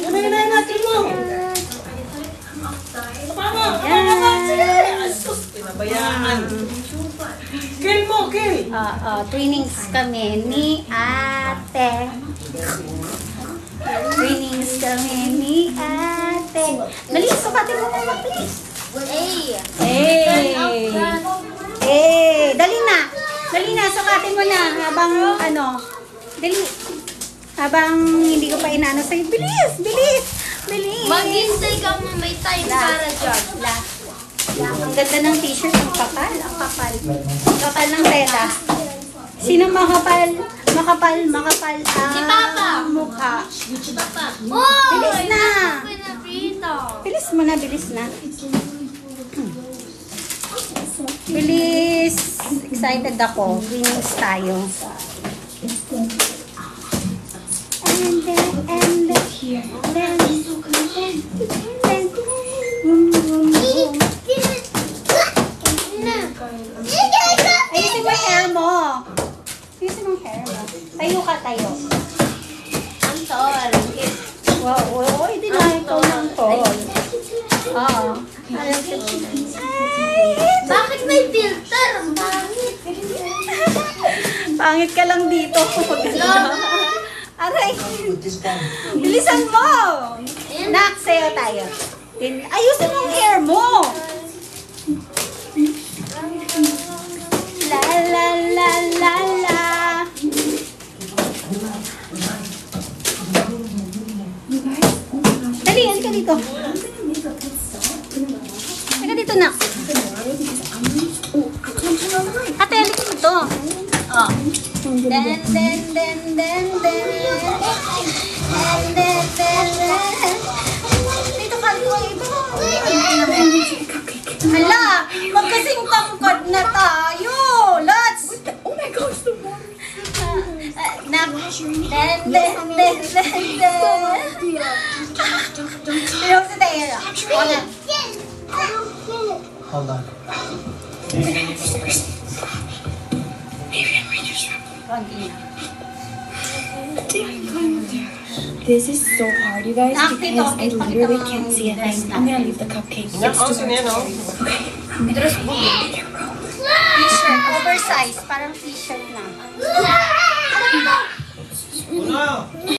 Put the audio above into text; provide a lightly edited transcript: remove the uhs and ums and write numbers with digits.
Unahin natin mo. Pinabayaan. Kill mo, kill. Trainings kami ni ate. Trainings kami ni ate. Dali, sukatin mo muna, please. Dali na. Dali na, sukatin mo na. Habang, dali. Habang hindi ko pa inaano sa'yo. Bilis, bilis, bilis. Mag-hintay ka mo, may time para dyan. Ang ganda ng t-shirt, ang kapal, ang kapal. Ang kapal ng tela. Sino makapal? Makapal Si Papa. ang mukha. Papa. Bilis na. Pinaprito. Bilis mo na, bilis na. Bilis. Excited ako. Winnings tayo. Ayusin mo yung hair mo. Ayusin mo yung hair mo. Tayo ka, tayo. Ang tall. Wow, hindi na ikaw ng tall. Oo. Bakit may filter? Ang pangit. Pangit ka lang dito. Aray. Bilisan mo. Nak, sayo tayo. Ayusin mo yung hair mo. La la la la la. Dali, halika dito. Halika dito, Nak. Ate, halika dito. Oh. Den. Dito ka, dito. Hala, magkasing tangkad na tayo. Let's. Oh my gosh, the water. Den. Pinong sa tayo. Wala. Hold on. This is so hard, you guys, because I literally can't see a thing. I'm gonna leave the cupcake. T-shirt, oversize, parang t-shirt lang.